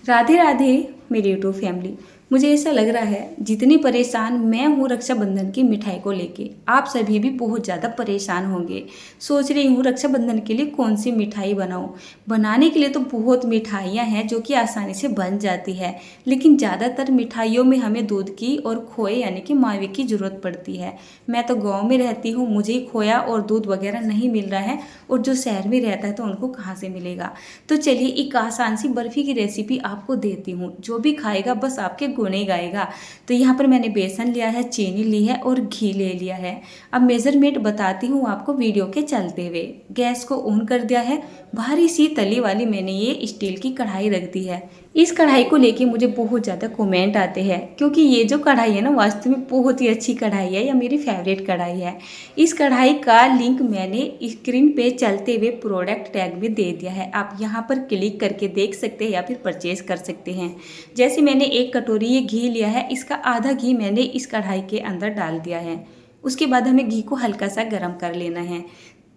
राधे राधे मेरी YouTube family. मुझे ऐसा लग रहा है जितनी परेशान मैं हूँ रक्षाबंधन की मिठाई को लेके, आप सभी भी बहुत ज़्यादा परेशान होंगे। सोच रही हूँ रक्षाबंधन के लिए कौन सी मिठाई बनाऊँ। बनाने के लिए तो बहुत मिठाइयाँ हैं जो कि आसानी से बन जाती है, लेकिन ज़्यादातर मिठाइयों में हमें दूध की और खोए यानी कि मावे की ज़रूरत पड़ती है। मैं तो गाँव में रहती हूँ, मुझे ही खोया और दूध वगैरह नहीं मिल रहा है, और जो शहर में रहता है तो उनको कहाँ से मिलेगा। तो चलिए एक आसान सी बर्फ़ी की रेसिपी आपको देती हूँ, जो भी खाएगा बस आपके गुणे गाएगा। तो यहाँ पर मैंने बेसन लिया है, चीनी ली है और घी ले लिया है। अब मेज़रमेंट बताती हूँ आपको वीडियो के चलते हुए। गैस को ऑन कर दिया है। भारी सी तली वाली मैंने ये स्टील की कढ़ाई रख दी है। इस कढ़ाई को लेके मुझे बहुत ज़्यादा कमेंट आते हैं, क्योंकि ये जो कढ़ाई है ना वास्तव में बहुत ही अच्छी कढ़ाई है, या मेरी फेवरेट कढ़ाई है। इस कढ़ाई का लिंक मैंने स्क्रीन पे चलते हुए प्रोडक्ट टैग में दे दिया है, आप यहाँ पर क्लिक करके देख सकते हैं या फिर परचेज कर सकते हैं। जैसे मैंने 1 कटोरी ये घी लिया है, इसका आधा घी मैंने इस कढ़ाई के अंदर डाल दिया है। उसके बाद हमें घी को हल्का सा गर्म कर लेना है।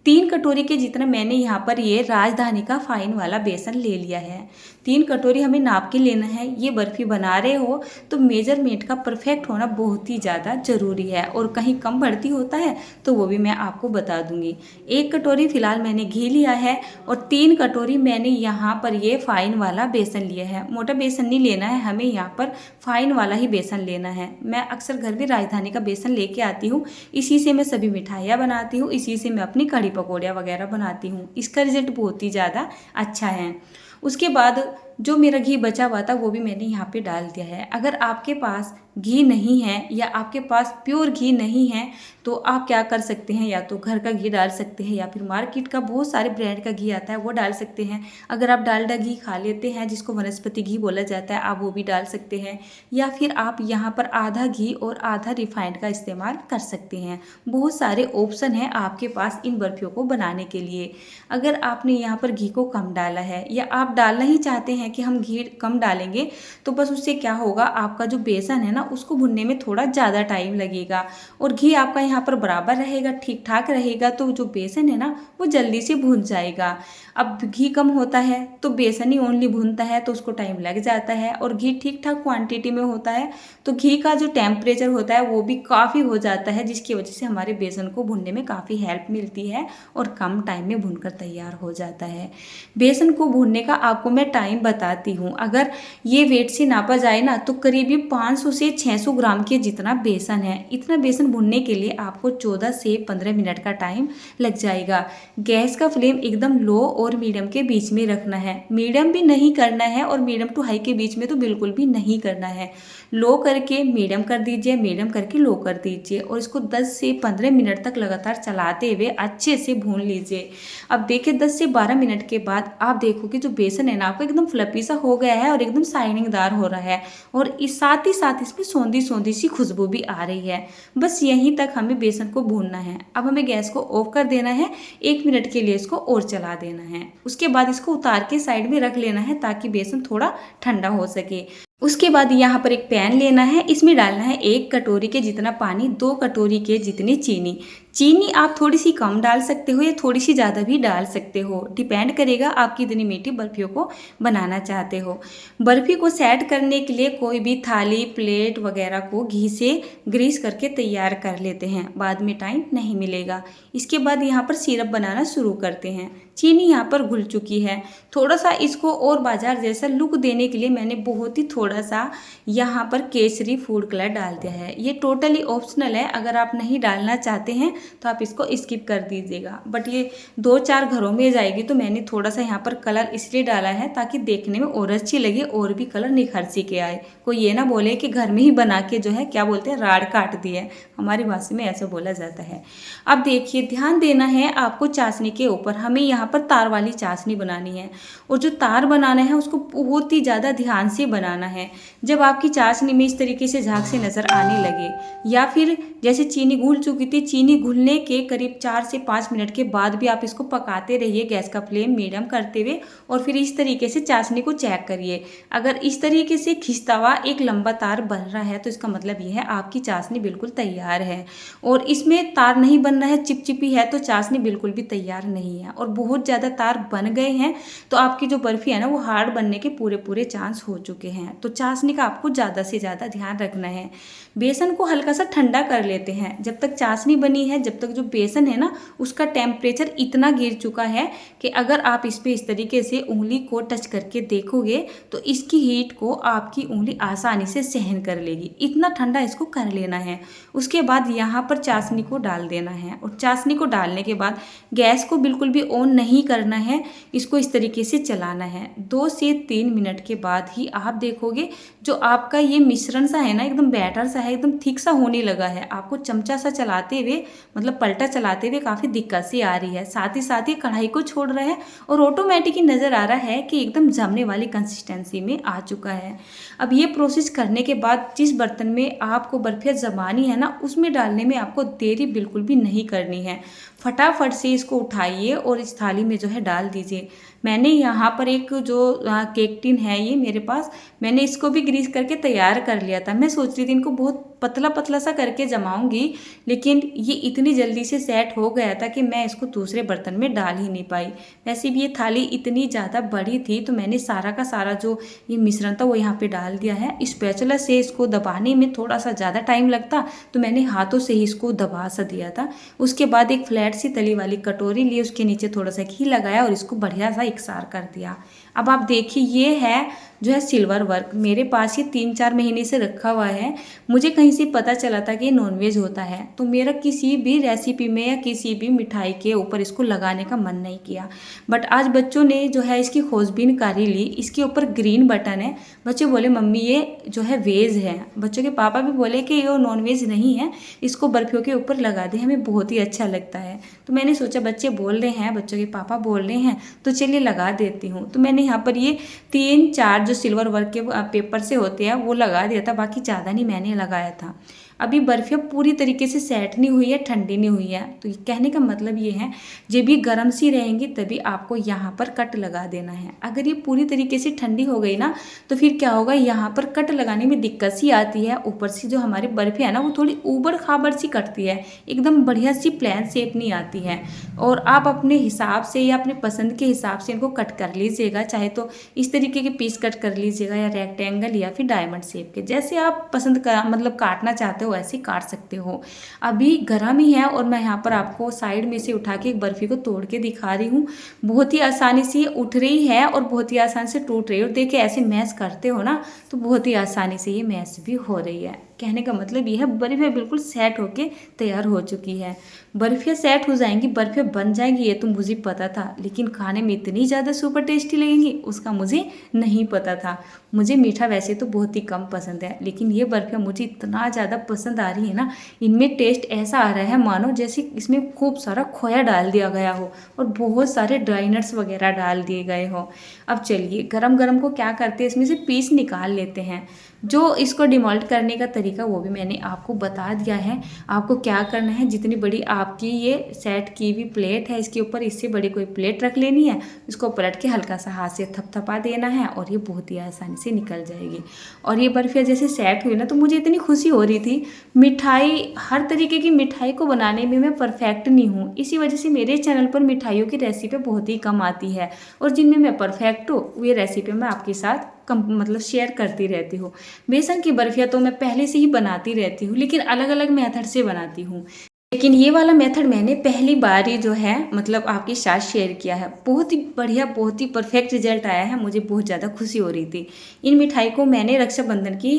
3 कटोरी के जितना मैंने यहाँ पर ये राजधानी का फाइन वाला बेसन ले लिया है। 3 कटोरी हमें नाप के लेना है। ये बर्फ़ी बना रहे हो तो मेजरमेंट का परफेक्ट होना बहुत ही ज़्यादा ज़रूरी है, और कहीं कम बढ़ती होता है तो वो भी मैं आपको बता दूंगी। 1 कटोरी फ़िलहाल मैंने घी लिया है, और 3 कटोरी मैंने यहाँ पर ये फाइन वाला बेसन लिया है। मोटा बेसन नहीं लेना है, हमें यहाँ पर फाइन वाला ही बेसन लेना है। मैं अक्सर घर में राजधानी का बेसन लेके आती हूँ, इसी से मैं सभी मिठाइयाँ बनाती हूँ, इसी से मैं अपनी कढ़ी पकौड़ियाँ वगैरह बनाती हूँ। इसका रिजल्ट बहुत ही ज़्यादा अच्छा है। उसके बाद जो मेरा घी बचा हुआ था वो भी मैंने यहाँ पे डाल दिया है। अगर आपके पास घी नहीं है या आपके पास प्योर घी नहीं है तो आप क्या कर सकते हैं, या तो घर का घी डाल सकते हैं या फिर मार्केट का बहुत सारे ब्रांड का घी आता है वो डाल सकते हैं। अगर आप डालडा घी खा लेते हैं, जिसको वनस्पति घी बोला जाता है, आप वो भी डाल सकते हैं, या फिर आप यहाँ पर आधा घी और आधा रिफाइंड का इस्तेमाल कर सकते हैं। बहुत सारे ऑप्शन हैं आपके पास इन बर्फियों को बनाने के लिए। अगर आपने यहाँ पर घी को कम डाला है या आप डालना ही चाहते हैं कि हम घी कम डालेंगे, तो बस उससे क्या होगा, आपका जो बेसन है ना उसको भुनने में थोड़ा ज़्यादा टाइम लगेगा, और घी आपका यहाँ पर बराबर रहेगा, ठीक ठाक रहेगा, तो जो बेसन है ना वो जल्दी से भुन जाएगा। अब घी कम होता है तो बेसन ही ओनली भुनता है तो उसको टाइम लग जाता है, और घी ठीक ठाक क्वांटिटी में होता है तो घी का जो टेम्परेचर होता है वो भी काफ़ी हो जाता है, जिसकी वजह से हमारे बेसन को भुनने में काफ़ी हेल्प मिलती है और कम टाइम में भुनकर तैयार हो जाता है। बेसन को भूनने का आपको मैं टाइम बताती हूँ। अगर ये वेट से नापा जाए ना तो करीब 500 से 600 ग्राम के जितना बेसन है। इतना बेसन भूनने के लिए आपको 14 से 15 मिनट का टाइम लग जाएगा। गैस का फ्लेम एकदम लो और मीडियम के बीच में रखना है। मीडियम भी नहीं करना है और मीडियम टू हाई के बीच में तो बिल्कुल भी नहीं करना है। लो करके मीडियम कर दीजिए, मीडियम करके लो कर दीजिए, और इसको 10 से 15 मिनट तक लगातार चलाते हुए अच्छे से भून लीजिए। अब देखिए 10 से 12 मिनट के बाद आप देखोगे जो बेसन है ना आपको एकदम फ्लफी सा हो गया है और एकदम शाइनिंगदार हो रहा है, और इस साथ ही साथ इसमें सौंधी सौंधी सी खुशबू भी आ रही है। बस यहीं तक हमें बेसन को भूनना है। अब हमें गैस को ऑफ कर देना है, 1 मिनट के लिए इसको और चला देना है। उसके बाद इसको उतार के साइड में रख लेना है ताकि बेसन थोड़ा ठंडा हो सके। उसके बाद यहाँ पर एक पैन लेना है, इसमें डालना है 1 कटोरी के जितना पानी, 2 कटोरी के जितनी चीनी। चीनी आप थोड़ी सी कम डाल सकते हो या थोड़ी सी ज़्यादा भी डाल सकते हो, डिपेंड करेगा आप कितनी मीठी बर्फियों को बनाना चाहते हो। बर्फी को सेट करने के लिए कोई भी थाली प्लेट वगैरह को घी से ग्रीस करके तैयार कर लेते हैं, बाद में टाइम नहीं मिलेगा। इसके बाद यहाँ पर सिरप बनाना शुरू करते हैं। चीनी यहाँ पर घुल चुकी है। थोड़ा सा इसको और बाजार जैसा लुक देने के लिए मैंने बहुत ही थोड़ा सा यहाँ पर केसरी फूड कलर डाल दिया है। ये टोटली ऑप्शनल है, अगर आप नहीं डालना चाहते हैं तो आप इसको स्किप कर दीजिएगा, बट ये 2-4 घरों में जाएगी तो मैंने थोड़ा सा यहाँ पर कलर इसलिए डाला है ताकि देखने में और अच्छी लगे और भी कलर निखर सी के आए। कोई ये ना बोले कि घर में ही बना के जो है क्या बोलते हैं राड़ काट दी है, हमारी भाषा में ऐसा बोला जाता है। अब देखिए ध्यान देना है आपको चाशनी के ऊपर। हमें यहाँ पर तार वाली चाशनी बनानी है, और जो तार बनाना है उसको बहुत ही ज़्यादा ध्यान से बनाना है। जब आपकी चाशनी में इस तरीके से झाग से नज़र आने लगे, या फिर जैसे चीनी घुल चुकी थी, चीनी घुलने के करीब 4 से 5 मिनट के बाद भी आप इसको पकाते रहिए गैस का फ्लेम मीडियम करते हुए, और फिर इस तरीके से चाशनी को चेक करिए। अगर इस तरीके से खिंचता हुआ एक लंबा तार बन रहा है तो इसका मतलब ये है आपकी चाशनी बिल्कुल तैयार है, और इसमें तार नहीं बन रहा है, चिपचिपी है, तो चाशनी बिल्कुल भी तैयार नहीं है और बहुत बहुत ज़्यादा तार बन गए हैं तो आपकी जो बर्फ़ी है ना वो हार्ड बनने के पूरे पूरे चांस हो चुके हैं। तो चाशनी का आपको ज़्यादा से ज़्यादा ध्यान रखना है। बेसन को हल्का सा ठंडा कर लेते हैं। जब तक चाशनी बनी है, जब तक जो बेसन है ना उसका टेम्परेचर इतना गिर चुका है कि अगर आप इस पर इस तरीके से उंगली को टच करके देखोगे तो इसकी हीट को आपकी उंगली आसानी से सहन कर लेगी। इतना ठंडा इसको कर लेना है। उसके बाद यहाँ पर चाशनी को डाल देना है और चाशनी को डालने के बाद गैस को बिल्कुल भी ऑन नहीं करना है, इसको इस तरीके से चलाना है। 2 से 3 मिनट के बाद ही आप देखोगे जो आपका ये मिश्रण सा है ना एकदम बैटर सा है, एकदम थिक सा होने लगा है। आपको चमचा सा चलाते हुए मतलब पलटा चलाते हुए काफ़ी दिक्कत सी आ रही है। साथ ही कढ़ाई को छोड़ रहा है और ऑटोमेटिक ही नज़र आ रहा है कि एकदम जमने वाली कंसिस्टेंसी में आ चुका है। अब ये प्रोसेस करने के बाद जिस बर्तन में आपको बर्फियाँ जमानी है ना उसमें डालने में आपको देरी बिल्कुल भी नहीं करनी है। फटाफट से इसको उठाइए और इस थाली में जो है डाल दीजिए। मैंने यहाँ पर एक जो केक टिन है ये मेरे पास, मैंने इसको भी ग्रीस करके तैयार कर लिया था। मैं सोच रही थी इनको बहुत पतला पतला सा करके जमाऊंगी, लेकिन ये इतनी जल्दी से सेट हो गया था कि मैं इसको दूसरे बर्तन में डाल ही नहीं पाई। वैसे भी ये थाली इतनी ज़्यादा बड़ी थी तो मैंने सारा का सारा जो ये मिश्रण था वो यहाँ पे डाल दिया है। स्पैचुला से इसको दबाने में थोड़ा सा ज़्यादा टाइम लगता तो मैंने हाथों से ही इसको दबा सा दिया था। उसके बाद एक फ्लैट सी तली वाली कटोरी ली, उसके नीचे थोड़ा सा घी लगाया और इसको बढ़िया सा एकसार कर दिया। अब आप देखिए ये है जो है सिल्वर वर्क, मेरे पास ये 3-4 महीने से रखा हुआ है। मुझे कहीं से पता चला था कि ये नॉनवेज होता है तो मेरा किसी भी रेसिपी में या किसी भी मिठाई के ऊपर इसको लगाने का मन नहीं किया। बट आज बच्चों ने जो है इसकी खोजबीन कर ही ली। इसके ऊपर ग्रीन बटन है। बच्चे बोले मम्मी ये जो है वेज है। बच्चों के पापा भी बोले कि ये नॉनवेज नहीं है, इसको बर्फियों के ऊपर लगा दे, हमें बहुत ही अच्छा लगता है। तो मैंने सोचा बच्चे बोल रहे हैं, बच्चों के पापा बोल रहे हैं तो चलिए लगा देती हूँ। तो मैंने यहाँ पर ये 3-4 जो सिल्वर वर्क के पेपर से होते हैं वो लगा दिया था, बाकी ज़्यादा नहीं मैंने लगाया था। अभी बर्फियाँ पूरी तरीके से सेट नहीं हुई है, ठंडी नहीं हुई है। तो कहने का मतलब ये है जब ये गर्म सी रहेंगी तभी आपको यहाँ पर कट लगा देना है। अगर ये पूरी तरीके से ठंडी हो गई ना तो फिर क्या होगा, यहाँ पर कट लगाने में दिक्कत सी आती है। ऊपर से जो हमारी बर्फी है ना वो थोड़ी ऊबड़ खाबड़ सी कटती है, एकदम बढ़िया सी प्लेन शेप नहीं आती है। और आप अपने हिसाब से या अपने पसंद के हिसाब से इनको कट कर लीजिएगा, चाहे तो इस तरीके के पीस कट कर लीजिएगा या रेक्टेंगल या फिर डायमंड शेप के, जैसे आप पसंद कर मतलब काटना चाहते हो ऐसे काट सकते हो। अभी गर्म ही है और मैं यहाँ पर आपको साइड में से उठा के एक बर्फी को तोड़ के दिखा रही हूँ। बहुत ही आसानी से उठ रही है और बहुत ही आसानी से टूट रही है। और देखिए ऐसे मैश करते हो ना तो बहुत ही आसानी से ये मैश भी हो रही है। कहने का मतलब ये है बर्फियाँ बिल्कुल सेट होके तैयार हो चुकी है। बर्फियाँ सेट हो जाएंगी, बर्फियाँ बन जाएंगी ये तो मुझे पता था, लेकिन खाने में इतनी ज़्यादा सुपर टेस्टी लगेंगी उसका मुझे नहीं पता था। मुझे मीठा वैसे तो बहुत ही कम पसंद है, लेकिन ये बर्फियाँ मुझे इतना ज़्यादा पसंद आ रही है ना, इनमें टेस्ट ऐसा आ रहा है मानो जैसे इसमें खूब सारा खोया डाल दिया गया हो और बहुत सारे ड्राई नट्स वगैरह डाल दिए गए हो। अब चलिए गरम गरम को क्या करते हैं, इसमें से पीस निकाल लेते हैं। जो इसको डिमोल्ड करने का तरीका वो भी मैंने आपको बता दिया है। आपको क्या करना है, जितनी बड़ी आपकी ये सेट की हुई प्लेट है इसके ऊपर इससे बड़ी कोई प्लेट रख लेनी है, इसको पलट के हल्का सा हाथ से थपथपा देना है और ये बहुत ही आसानी से निकल जाएगी। और ये बर्फियाँ जैसे सेट हुई ना तो मुझे इतनी खुशी हो रही थी। मिठाई, हर तरीके की मिठाई को बनाने में मैं परफेक्ट नहीं हूँ, इसी वजह से मेरे चैनल पर मिठाइयों की रेसिपी बहुत ही कम आती है और जिनमें मैं परफेक्ट हूँ वो ये रेसिपी मैं आपके साथ मतलब शेयर करती रहती हूँ। बेसन की बर्फियाँ तो मैं पहले से ही बनाती रहती हूँ, लेकिन अलग अलग मेथड से बनाती हूँ। लेकिन ये वाला मेथड मैंने पहली बार ही जो है मतलब आपके साथ शेयर किया है। बहुत ही बढ़िया, बहुत ही परफेक्ट रिजल्ट आया है, मुझे बहुत ज़्यादा खुशी हो रही थी। इन मिठाई को मैंने रक्षाबंधन की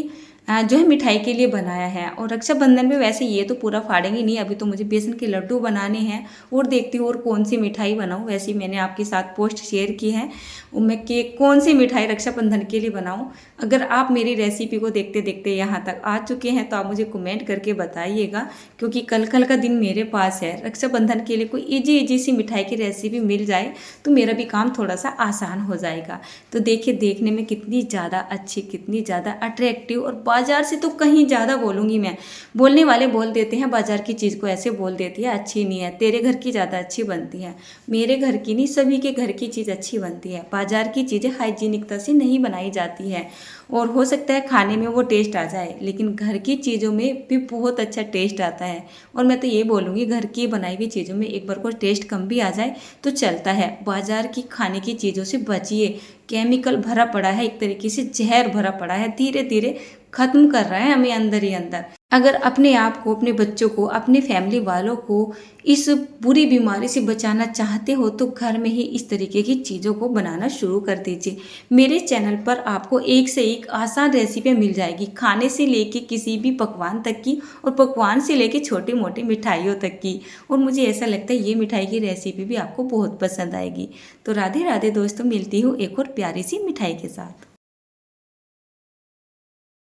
जो है मिठाई के लिए बनाया है। और रक्षाबंधन में वैसे ये तो पूरा फाड़ेंगे नहीं, अभी तो मुझे बेसन के लड्डू बनाने हैं और देखती हूँ और कौन सी मिठाई बनाऊँ। वैसे मैंने आपके साथ पोस्ट शेयर की है मैं कि कौन सी मिठाई रक्षाबंधन के लिए बनाऊँ। अगर आप मेरी रेसिपी को देखते देखते यहाँ तक आ चुके हैं तो आप मुझे कमेंट करके बताइएगा, क्योंकि कल का दिन मेरे पास है। रक्षाबंधन के लिए कोई इजी सी मिठाई की रेसिपी मिल जाए तो मेरा भी काम थोड़ा सा आसान हो जाएगा। तो देखिए देखने में कितनी ज़्यादा अच्छी, कितनी ज़्यादा अट्रैक्टिव और बाज़ार से तो कहीं ज़्यादा बोलूँगी मैं। बोलने वाले बोल देते हैं बाज़ार की चीज़ को ऐसे बोल देती है अच्छी नहीं है, तेरे घर की ज़्यादा अच्छी बनती है। मेरे घर की नहीं, सभी के घर की चीज़ अच्छी बनती है। बाज़ार की चीज़ें हाइजीनिकता से नहीं बनाई जाती है और हो सकता है खाने में वो टेस्ट आ जाए, लेकिन घर की चीज़ों में भी बहुत अच्छा टेस्ट आता है। और मैं तो ये बोलूँगी घर की बनाई हुई चीज़ों में एक बार को टेस्ट कम भी आ जाए तो चलता है। बाज़ार की खाने की चीज़ों से बचिए। केमिकल भरा पड़ा है, एक तरीके से जहर भरा पड़ा है, धीरे धीरे खत्म कर रहा है हमें अंदर ही अंदर। अगर अपने आप को, अपने बच्चों को, अपने फैमिली वालों को इस बुरी बीमारी से बचाना चाहते हो तो घर में ही इस तरीके की चीज़ों को बनाना शुरू कर दीजिए। मेरे चैनल पर आपको एक से एक आसान रेसिपी मिल जाएगी, खाने से लेके किसी भी पकवान तक की और पकवान से लेके छोटी मोटी मिठाइयों तक की। और मुझे ऐसा लगता है ये मिठाई की रेसिपी भी आपको बहुत पसंद आएगी। तो राधे राधे दोस्तों, मिलती हूँ एक और प्यारी सी मिठाई के साथ।